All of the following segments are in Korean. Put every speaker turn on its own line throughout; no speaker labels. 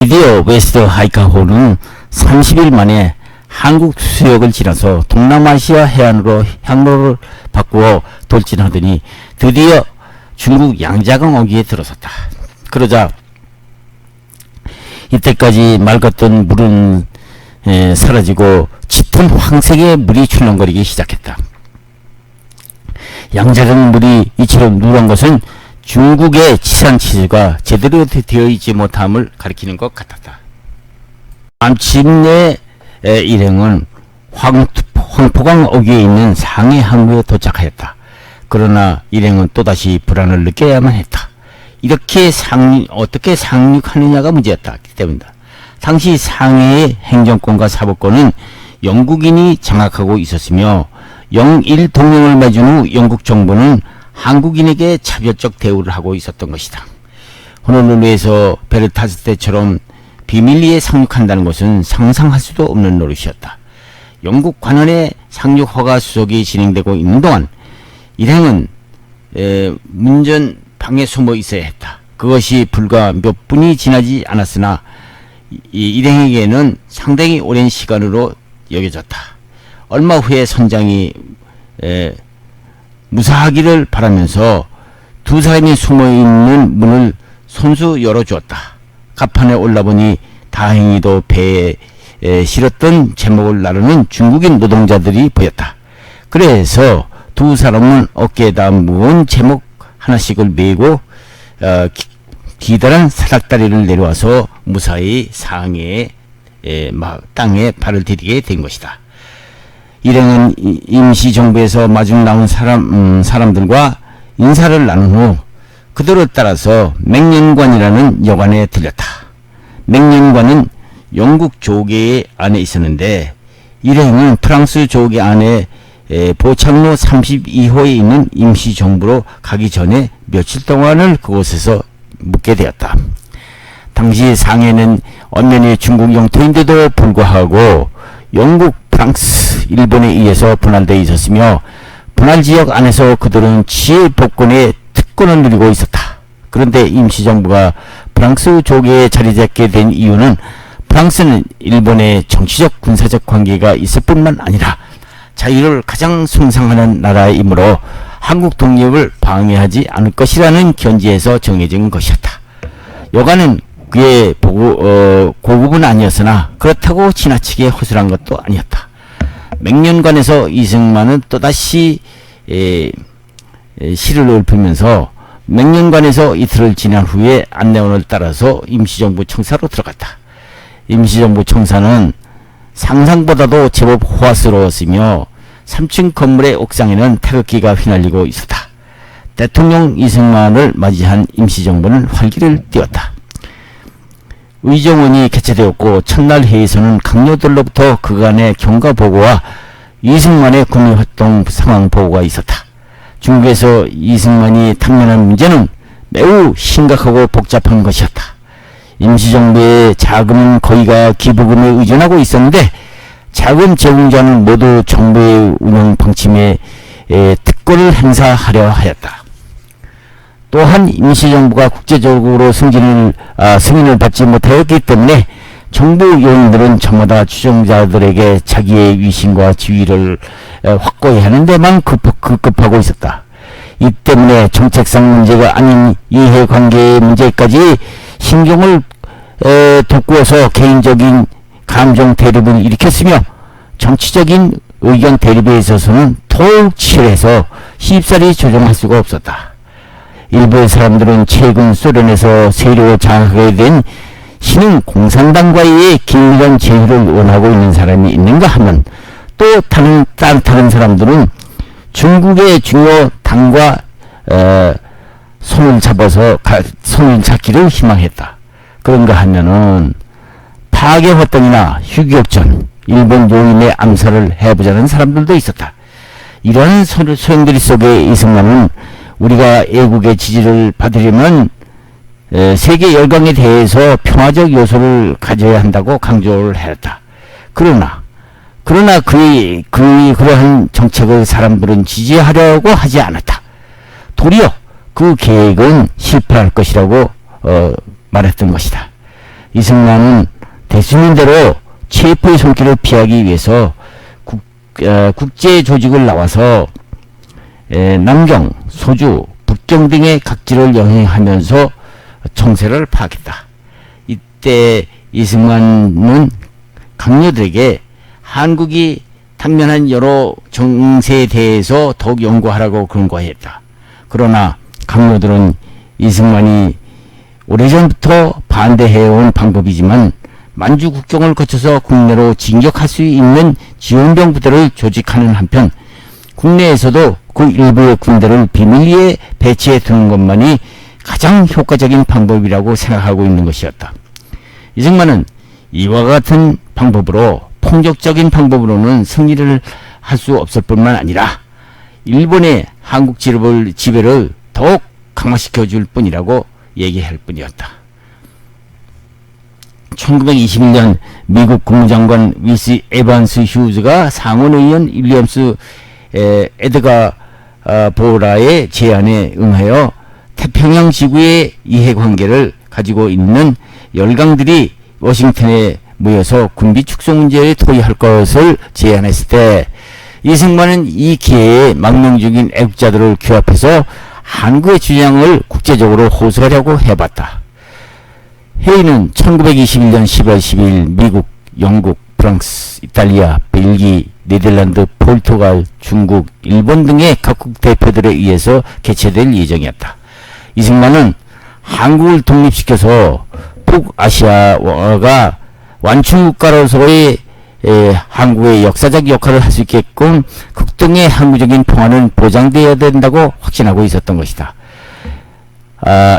드디어 웨스트 하이카호는 30일 만에 한국 수역을 지나서 동남아시아 해안으로 항로를 바꾸어 돌진하더니 드디어 중국 양자강 어귀에 들어섰다. 그러자 이때까지 맑았던 물은 사라지고 짙은 황색의 물이 출렁거리기 시작했다. 양자강 물이 이처럼 누런 것은 중국의 지산치수가 제대로 되어 있지 못함을 가리키는 것 같았다. 마침내 일행은 황포강 어귀에 있는 상해 항구에 도착하였다. 그러나 일행은 또다시 불안을 느껴야만 했다. 이렇게 어떻게 상륙하느냐가 문제였기 때문이다. 당시 상해의 행정권과 사법권은 영국인이 장악하고 있었으며 영일 동맹을 맺은 후 영국 정부는 한국인에게 차별적 대우를 하고 있었던 것이다. 호놀룰루에서 배를 탔을 때처럼 비밀리에 상륙한다는 것은 상상할 수도 없는 노릇이었다. 영국 관원의 상륙 허가 수속이 진행되고 있는 동안 일행은 문전 방에 숨어 있어야 했다. 그것이 불과 몇 분이 지나지 않았으나 일행에게는 상당히 오랜 시간으로 여겨졌다. 얼마 후에 선장이 무사하기를 바라면서 두 사람이 숨어있는 문을 손수 열어주었다. 갑판에 올라보니 다행히도 배에 실었던 제목을 나르는 중국인 노동자들이 보였다. 그래서 두 사람은 어깨에다 무거운 제목 하나씩을 메고 기다란 사닥다리를 내려와서 무사히 상해의 땅에 발을 디디게 된 것이다. 일행은 임시정부에서 마중 나온 사람들과 인사를 나눈 후 그들을 따라서 맹년관이라는 여관에 들렸다. 맹년관은 영국 조계 안에 있었는데 일행은 프랑스 조계 안에 보창로 32호에 있는 임시정부로 가기 전에 며칠 동안을 그곳에서 묵게 되었다. 당시 상해는 엄연히 중국 영토인데도 불구하고 영국, 프랑스, 일본에 의해서 분할되어 있었으며 분할지역 안에서 그들은 지혜 복권의 특권을 누리고 있었다. 그런데 임시정부가 프랑스 조계에 자리 잡게 된 이유는 프랑스는 일본의 정치적 군사적 관계가 있을 뿐만 아니라 자유를 가장 숭상하는 나라이므로 한국 독립을 방해하지 않을 것이라는 견지에서 정해진 것이었다. 여간은 그의 고급은 아니었으나 그렇다고 지나치게 허술한 것도 아니었다. 맹년관에서 이승만은 또다시 시를 읊으면서 맹년관에서 이틀을 지난 후에 안내원을 따라서 임시정부 청사로 들어갔다. 임시정부 청사는 상상보다도 제법 호화스러웠으며 3층 건물의 옥상에는 태극기가 휘날리고 있었다. 대통령 이승만을 맞이한 임시정부는 활기를 띄웠다. 의정원이 개최되었고 첫날 회의에서는 강요들로부터 그간의 경과 보고와 이승만의 국민활동 상황 보고가 있었다. 중국에서 이승만이 당면한 문제는 매우 심각하고 복잡한 것이었다. 임시정부의 자금은 거의가 기부금에 의존하고 있었는데 자금 제공자는 모두 정부의 운영 방침에 특권을 행사하려 하였다. 또한 임시정부가 국제적으로 승인을 받지 못하였기 때문에 정부 요인들은 저마다 추종자들에게 자기의 위신과 지위를 확고히 하는 데만 급급하고 있었다. 이 때문에 정책상 문제가 아닌 이해관계의 문제까지 신경을 돋구어서 개인적인 감정 대립을 일으켰으며 정치적인 의견 대립에 있어서는 더욱 치열해서 쉽사리 조정할 수가 없었다. 일부의 사람들은 최근 소련에서 세력을 장악하게 된 신흥 공산당과의 긴밀한 제휴를 원하고 있는 사람이 있는가 하면 또 다른 사람들은 중국의 중요 당과 손을 잡기를 희망했다. 그런가 하면은 파괴 활동이나 휴교전, 일본 요인의 암살을 해보자는 사람들도 있었다. 이러한 소행들 속에 이승만은 우리가 애국의 지지를 받으려면 세계 열강에 대해서 평화적 요소를 가져야 한다고 강조를 했다. 그러나 그러한 정책을 사람들은 지지하려고 하지 않았다. 도리어 그 계획은 실패할 것이라고 말했던 것이다. 이승만은 대수민대로 체포의 손길을 피하기 위해서 국제 조직을 나와서 남경, 소주, 북경 등의 각지를 여행하면서 정세를 파악했다. 이때 이승만은 강요들에게 한국이 당면한 여러 정세에 대해서 더욱 연구하라고 권고했다. 그러나 강요들은 이승만이 오래전부터 반대해온 방법이지만 만주 국경을 거쳐서 국내로 진격할 수 있는 지원병 부대를 조직하는 한편 국내에서도 그 일부의 군대를 비밀리에 배치해 두는 것만이 가장 효과적인 방법이라고 생각하고 있는 것이었다. 이승만은 이와 같은 방법으로 폭력적인 방법으로는 승리를 할 수 없을 뿐만 아니라 일본의 한국 지배를 더욱 강화시켜 줄 뿐이라고 얘기할 뿐이었다. 1921년 미국 국무장관 위시 에반스 휴즈가 상원의원 윌리엄스 에드가 보라의 제안에 응하여 태평양 지구의 이해관계를 가지고 있는 열강들이 워싱턴에 모여서 군비 축소 문제에 토의할 것을 제안했을 때 이승만은 이 기회에 망명중인 애국자들을 규합해서 한국의 주장을 국제적으로 호소하려고 해봤다. 회의는 1921년 10월 10일 미국, 영국, 프랑스, 이탈리아, 벨기, 네덜란드, 포르투갈, 중국, 일본 등의 각국 대표들에 의해서 개최될 예정이었다. 이승만은 한국을 독립시켜서 북아시아가 완충국가로서의 한국의 역사적 역할을 할 수 있게끔 극동의 항구적인 평화는 보장되어야 된다고 확신하고 있었던 것이다.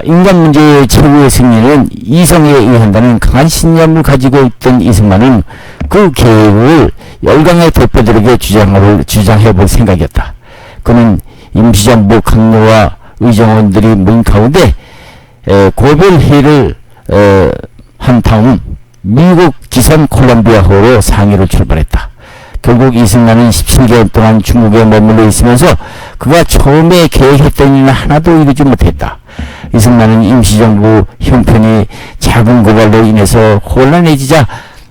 인간 문제의 최고의 승리는 이성에 의한다는 강한 신념을 가지고 있던 이승만은 그 계획을 열강의 대표들에게 주장해 볼 생각이었다. 그는 임시정부 강요와 의정원들이 모인 가운데 고별회의를 한 다음 미국 기선 콜롬비아호로 상해로 출발했다. 결국 이승만은 17개월 동안 중국에 머물러 있으면서 그가 처음에 계획했던 일은 하나도 이루지 못했다. 이승만은 임시정부 형편이 작은 고발로 인해서 혼란해지자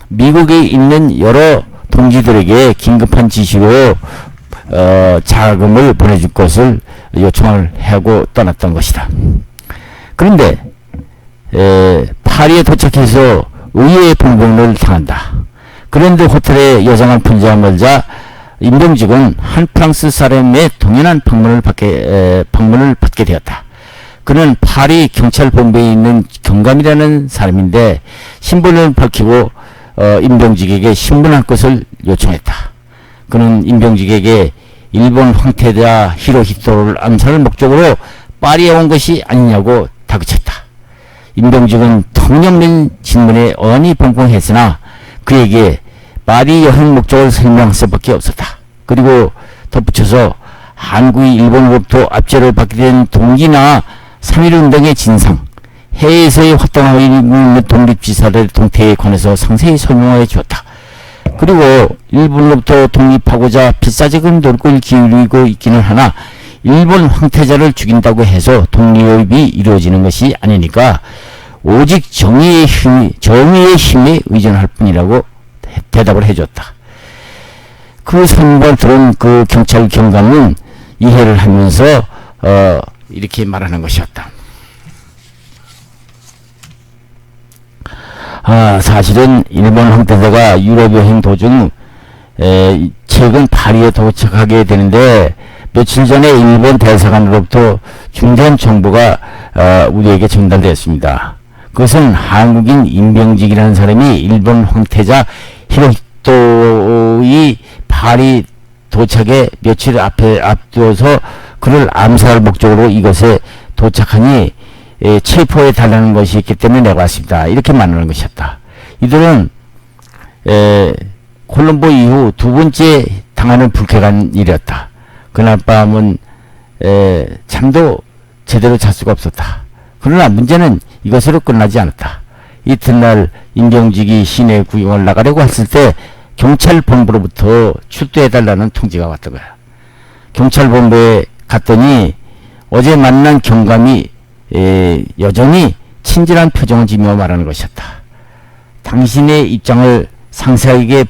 미국에 있는 여러 동지들에게 긴급한 지시로 자금을 보내줄 것을 요청을 하고 떠났던 것이다. 그런데 파리에 도착해서 의외의 봉변을 당한다. 그런데 호텔에 여장한 편지가 멀자 임병직은 한 프랑스 사람의 동연한 방문을 받게 되었다. 그는 파리 경찰본부에 있는 경감이라는 사람인데 신분을 밝히고 임병직에게 신문할 것을 요청했다. 그는 임병직에게 일본 황태자 히로히토를 암살할 목적으로 파리에 온 것이 아니냐고 다그쳤다. 임병직은 터무니없는 질문에 어안이 벙벙했으나 그에게 파리 여행 목적을 설명할 수밖에 없었다. 그리고 덧붙여서 한국이 일본으로부터 압제를 받게 된 동기나 3.1운동의 진상, 해외에서의 활동하고 있는 독립지사들 동태에 관해서 상세히 설명해 주었다. 그리고 일본으로부터 독립하고자 필사적인 노력을 기울이고 있기는 하나 일본 황태자를 죽인다고 해서 독립이 이루어지는 것이 아니니까 오직 정의의 힘에 의존할 뿐이라고 대답을 해줬다. 그 설명을 들은 그 경찰 경감은 이해를 하면서 이렇게 말하는 것이었다. 사실은 일본 황태자가 유럽 여행 도중 최근 파리에 도착하게 되는데 며칠 전에 일본 대사관으로부터 중대한 정보가 우리에게 전달되었습니다. 그것은 한국인 임병직이라는 사람이 일본 황태자 히로히토의 파리 도착에 며칠 앞두어서 그를 암살할 목적으로 이것에 도착하니 체포해 달라는 것이 있기 때문에 내가 왔습니다. 이렇게 말하는 것이었다. 이들은 콜롬보 이후 두 번째 당하는 불쾌한 일이었다. 그날 밤은 잠도 제대로 잘 수가 없었다. 그러나 문제는 이것으로 끝나지 않았다. 이튿날 임병직이 시내 구경을 나가려고 했을 때 경찰본부로부터 출두해달라는 통지가 왔던 거야. 경찰본부에 갔더니 어제 만난 경감이 여전히 친절한 표정을 지며 말하는 것이었다. 당신의 입장을 상관에게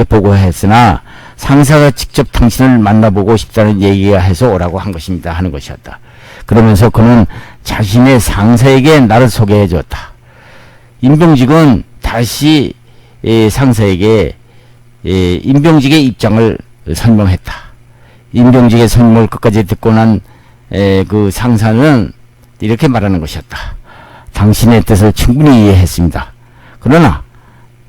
보고했으나 상사가 직접 당신을 만나보고 싶다는 얘기가 해서 오라고 한 것입니다 하는 것이었다. 그러면서 그는 자신의 상사에게 나를 소개해 주었다. 임병직은 다시 상사에게 임병직의 입장을 설명했다. 임병직의 설명을 끝까지 듣고 난 그 상사는 이렇게 말하는 것이었다. 당신의 뜻을 충분히 이해했습니다. 그러나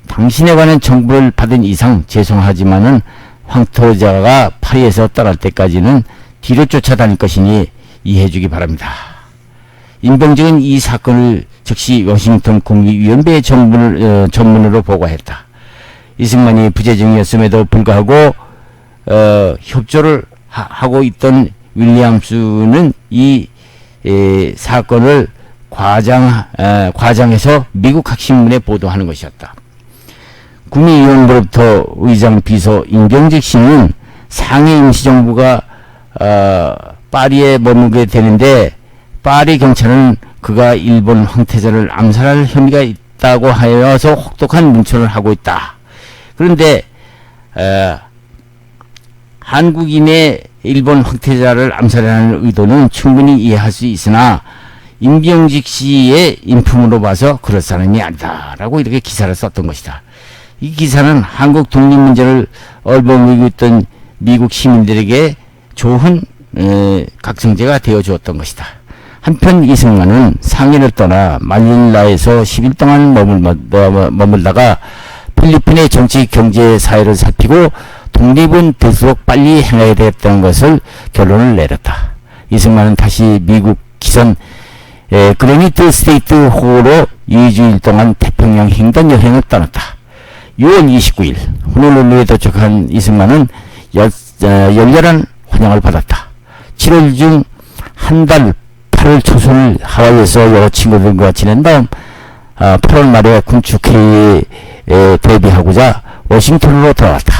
당신에 관한 정보를 받은 이상 죄송하지만은 황토자가 파리에서 떠날 때까지는 뒤로 쫓아다닐 것이니 이해해주기 바랍니다. 임병직은 이 사건을 즉시 워싱턴 국립위원회의 전문으로 보고했다. 이승만이 부재중이었음에도 불구하고 협조를 하고 있던 윌리엄스는 이 사건을 과장해서 미국 학신문에 보도하는 것이었다. 국민위원회로부터 의장 비서 임병직 씨는 상해 임시정부가 파리에 머무게 되는데 파리 경찰은 그가 일본 황태자를 암살할 혐의가 있다고 하여서 혹독한 문천을 하고 있다. 그런데 한국인의 일본 황태자를 암살하는 의도는 충분히 이해할 수 있으나 임병직 씨의 인품으로 봐서 그럴 사람이 아니다 라고 이렇게 기사를 썼던 것이다. 이 기사는 한국 독립 문제를 얼버무리고 있던 미국 시민들에게 좋은 각성제가 되어 주었던 것이다. 한편 이승만은 상해를 떠나 마닐라에서 10일 동안 머물다가 필리핀의 정치, 경제, 사회를 살피고 독립은 될수록 빨리 행해야 되겠다는 것을 결론을 내렸다. 이승만은 다시 미국 기선 그래니트 스테이트 호로 2주일 동안 태평양 횡단 여행을 떠났다. 6월 29일 호놀룰루에 도착한 이승만은 열렬한 환영을 받았다. 7월 중 한 달 8월 초순을 하와이에서 여러 친구들과 지낸 다음 8월 말에 군축회의에 대비하고자 워싱턴으로 돌아왔다.